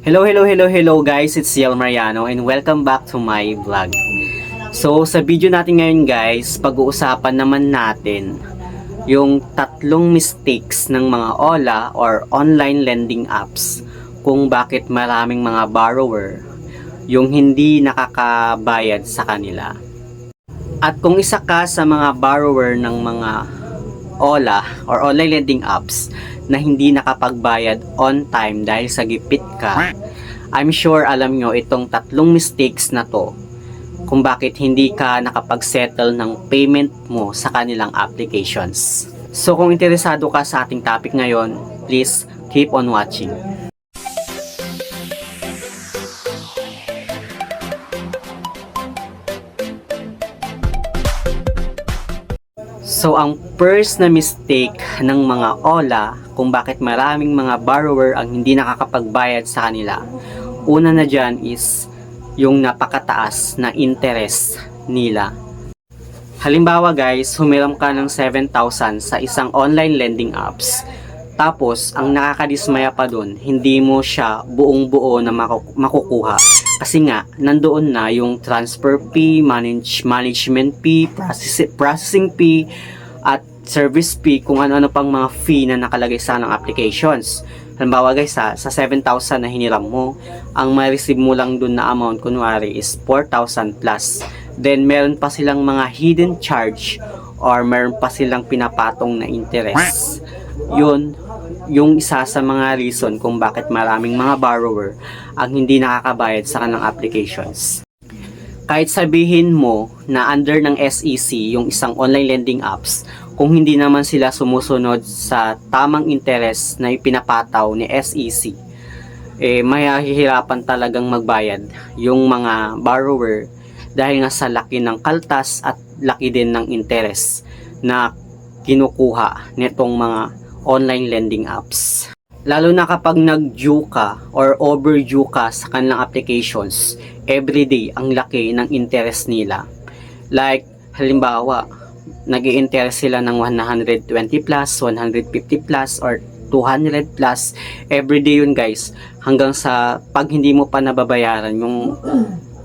Hello guys, it's Yel Mariano and welcome back to my vlog. So sa video natin ngayon guys, pag-uusapan naman natin yung tatlong mistakes ng mga OLA or online lending apps kung bakit maraming mga borrower yung hindi nakakabayad sa kanila. At kung isa ka sa mga borrower ng mga OLA or online lending apps na hindi nakapagbayad on time dahil sa gipit ka, I'm sure alam nyo itong tatlong mistakes na to kung bakit hindi ka nakapag-settle ng payment mo sa kanilang applications. So kung interesado ka sa ating topic ngayon, please keep on watching. So, ang first na mistake ng mga OLA kung bakit maraming mga borrower ang hindi nakakapagbayad sa kanila, una na dyan is yung napakataas na interest nila. Halimbawa guys, humiram ka ng 7,000 sa isang online lending apps. Tapos, ang nakakadismaya pa dun, hindi mo siya buong-buo na makukuha. Kasi nga, nandoon na yung transfer fee, management fee, processing fee, at service fee, kung ano-ano pang mga fee na nakalagay sa ng applications. Halimbawa guys, sa 7,000 na hiniram mo, ang ma-receive mo lang dun na amount, kunwari, is 4,000 plus. Then, meron pa silang mga hidden charge or meron pa silang pinapatong na interest. Yun, yung isa sa mga reason kung bakit maraming mga borrower ang hindi nakakabayad sa kanilang applications. Kahit sabihin mo na under ng SEC yung isang online lending apps, kung hindi naman sila sumusunod sa tamang interest na ipinapataw ni SEC, mahihirapan talagang magbayad yung mga borrower dahil nga sa laki ng kaltas at laki din ng interest na kinukuha nitong mga online lending apps. Lalo na kapag nag-due ka or overdue ka sa kanilang applications, everyday ang laki ng interest nila. Like, halimbawa, nag-i-interest sila ng 120 plus, 150 plus, or 200 plus. Everyday yun guys, hanggang sa pag hindi mo pa nababayaran yung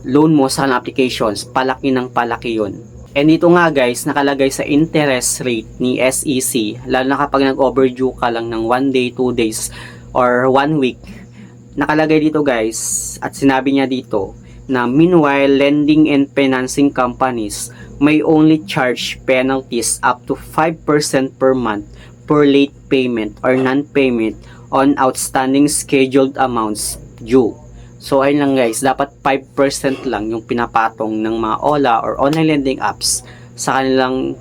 loan mo sa applications, palaki ng palaki yun. And ito nga guys, nakalagay sa interest rate ni SEC, lalo na kapag nag-overdue ka lang ng 1 day, 2 days, or 1 week. Nakalagay dito guys, at sinabi niya dito, na meanwhile, lending and financing companies may only charge penalties up to 5% per month for late payment or non-payment on outstanding scheduled amounts due. So ayun lang guys, dapat 5% lang yung pinapatong ng mga OLA or online lending apps sa kanilang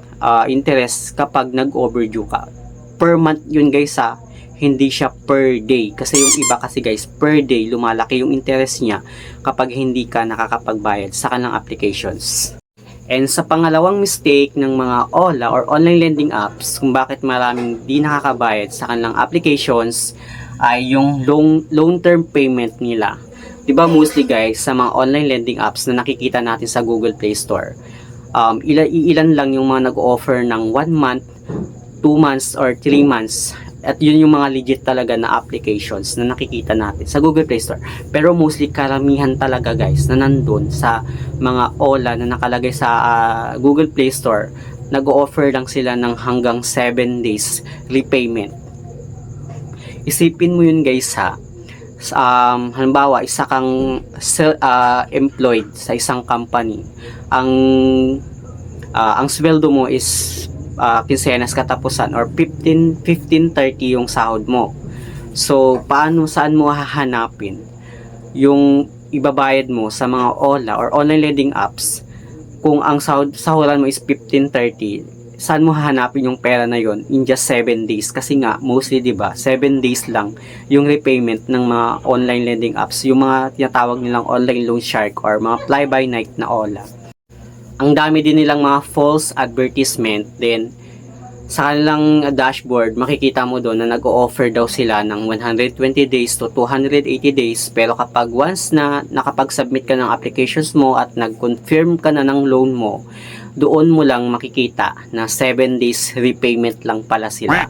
interest kapag nag-overdue ka. Per month yun guys ha, hindi siya per day. Kasi yung iba kasi guys, per day lumalaki yung interest niya kapag hindi ka nakakapagbayad sa kanilang applications. And sa pangalawang mistake ng mga OLA or online lending apps kung bakit maraming di nakakabayad sa kanilang applications ay yung long-term payment nila. Diba mostly guys, sa mga online lending apps na nakikita natin sa Google Play Store, ilan lang yung mga nag-offer ng 1 month, 2 months, or 3 months. At yun yung mga legit talaga na applications na nakikita natin sa Google Play Store. Pero mostly karamihan talaga guys na nandun sa mga OLA na nakalagay sa Google Play Store, nag-offer lang sila ng hanggang 7 days repayment. Isipin mo yun guys ha. Halimbawa, isa kang employed sa isang company. Ang sweldo mo is kinsenas katapusan or 15-30 yung sahod mo. So, saan mo hahanapin yung ibabayad mo sa mga OLA or online lending apps kung ang sahuran mo is 15-30? Saan mo hahanapin yung pera na yon in just 7 days? Kasi nga, mostly, diba, 7 days lang yung repayment ng mga online lending apps. Yung mga tinatawag nilang online loan shark or mga fly-by-night na OLA. Ang dami din nilang mga false advertisement. Then, sa kanilang dashboard, makikita mo doon na nag-o-offer daw sila ng 120 days to 280 days. Pero kapag once na nakapag-submit ka ng applications mo at nag-confirm ka na ng loan mo, doon mo lang makikita na 7 days repayment lang pala sila.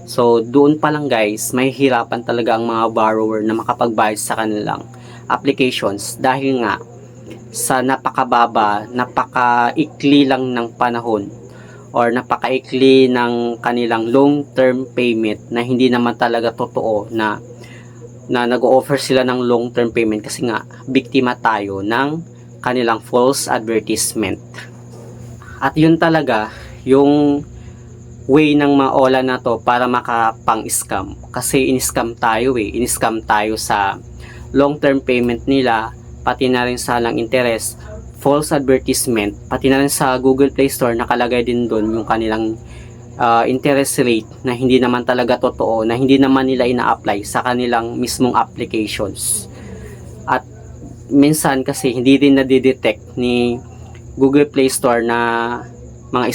So, doon pa lang guys, may hirapan talaga ang mga borrower na makapagbayad sa kanilang applications dahil nga sa napakababa, napakaikli lang ng panahon or napakaikli ng kanilang long-term payment na hindi naman talaga totoo na nag-o-offer sila ng long-term payment kasi nga biktima tayo ng kanilang false advertisement. At yun talaga yung way ng mga OLA na to para makapang-scam. Kasi in-scam tayo in-scam tayo sa long-term payment nila, pati na rin sa lang interest, false advertisement, pati na rin sa Google Play Store nakalagay din doon yung kanilang interest rate na hindi naman talaga totoo, na hindi naman nila ina-apply sa kanilang mismong applications. At minsan kasi hindi din nadidetect ni Google Play Store na mga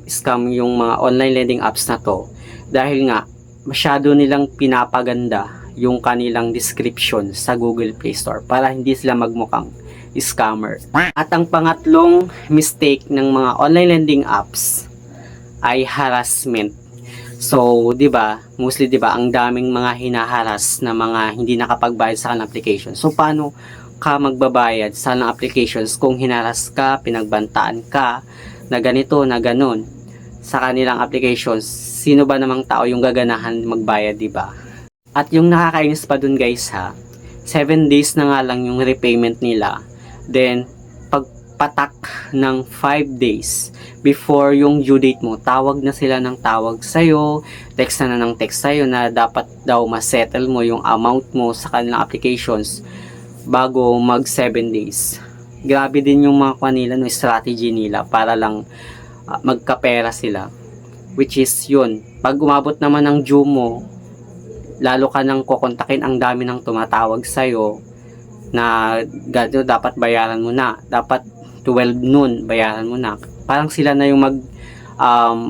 scam yung mga online lending apps na to dahil nga masyado nilang pinapaganda yung kanilang description sa Google Play Store para hindi sila magmukhang scammer. At ang pangatlong mistake ng mga online lending apps ay harassment. So, 'di ba? Mostly 'di ba, ang daming mga hinaharas na mga hindi nakapagbayad sa kanilang application. So, paano ka magbabayad sa kanilang applications kung hinaras ka, pinagbantaan ka na ganito, na ganon sa kanilang applications? Sino ba namang tao yung gaganahan magbayad, 'di ba? At yung nakakainis pa dun guys 7 days na nga lang yung repayment nila. Then, pagpatak ng 5 days before yung due date mo, tawag na sila ng tawag sa'yo, text na ng text sa'yo na dapat daw ma-settle mo yung amount mo sa kanilang applications bago mag 7 days. Grabe din yung mga kanila, no, strategy nila para lang magkapera sila. Which is yun, pag umabot naman ng due mo, lalo ka nang kukontakin, ang dami nang tumatawag sa'yo na dapat bayaran mo na, dapat 12 noon bayaran mo na. Parang sila na yung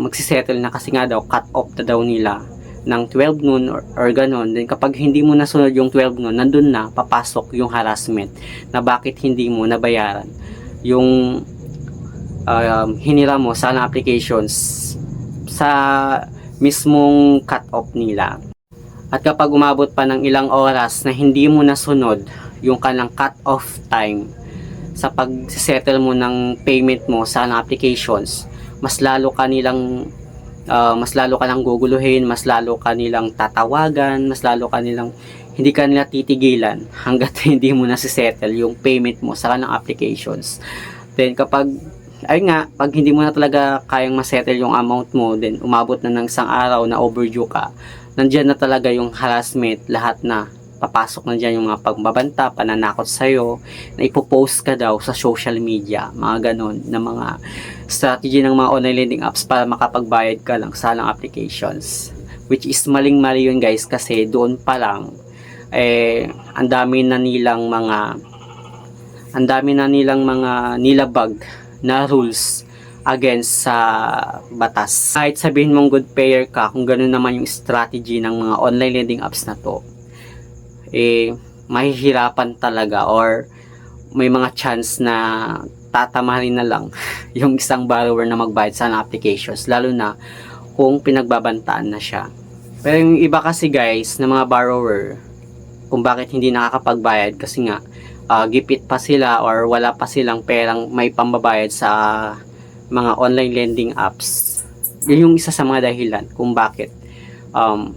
magsisettle na kasi nga daw cut off na daw nila ng 12 noon or ganon. Then kapag hindi mo nasunod yung 12 noon, nandun na papasok yung harassment na bakit hindi mo nabayaran yung hinira mo sa applications sa mismong cut off nila. At kapag umabot pa ng ilang oras na hindi mo nasunod yung kanilang cut-off time sa pag-settle mo ng payment mo sa applications, mas lalo ka nilang guguluhin, mas lalo ka nilang tatawagan, mas lalo ka nilang hindi ka nila titigilan hanggat hindi mo nasisettle yung payment mo sa kanilang applications. Then kapag pag hindi mo na talaga kayang masettle yung amount mo, then umabot na ng isang araw na overdue ka, nandiyan na talaga yung harassment, lahat na papasok na dyan yung mga pagbabanta, pananakot sa'yo, na ipopost ka daw sa social media, mga ganon, na mga strategy ng mga online lending apps para makapagbayad ka lang sa lang applications. Which is maling-mali yun guys, kasi doon pa lang, ang dami na nilang mga nilabag na rules against sa batas. Kahit sabihin mong good payer ka, kung gano'n naman yung strategy ng mga online lending apps na to, mahihirapan talaga or may mga chance na tatamarin na lang yung isang borrower na magbayad sa applications, lalo na kung pinagbabantaan na siya. Pero yung iba kasi guys na mga borrower, kung bakit hindi nakakapagbayad kasi nga gipit pa sila or wala pa silang perang may pambabayad sa mga online lending apps. Yun yung isa sa mga dahilan kung bakit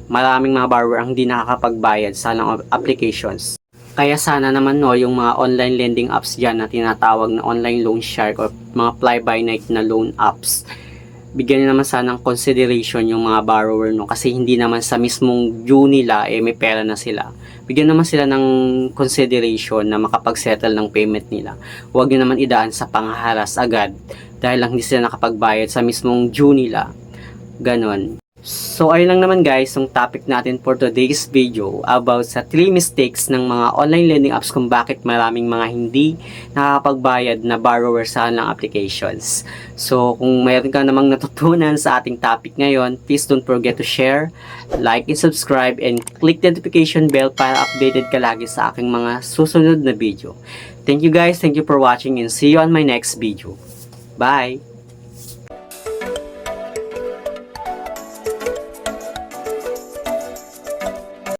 maraming mga borrower ang hindi nakakapagbayad sa applications. Kaya sana naman yung mga online lending apps dyan na tinatawag na online loan shark or mga fly-by-night na loan apps, bigyan naman sana ng consideration yung mga borrower kasi hindi naman sa mismong due nila may pera na sila. Bigyan naman sila ng consideration na makapag-settle ng payment nila. Huwag nyo naman idaan sa pangharas agad dahil lang hindi sila nakapagbayad sa mismong due nila. Ganon. So ayun lang naman guys yung topic natin for today's video about sa 3 mistakes ng mga online lending apps kung bakit maraming mga hindi nakakapagbayad na borrower sa kanilang applications. So kung mayroon ka namang natutunan sa ating topic ngayon, please don't forget to share, like and subscribe, and click the notification bell para updated ka lagi sa aking mga susunod na video. Thank you guys, thank you for watching, and see you on my next video. Bye!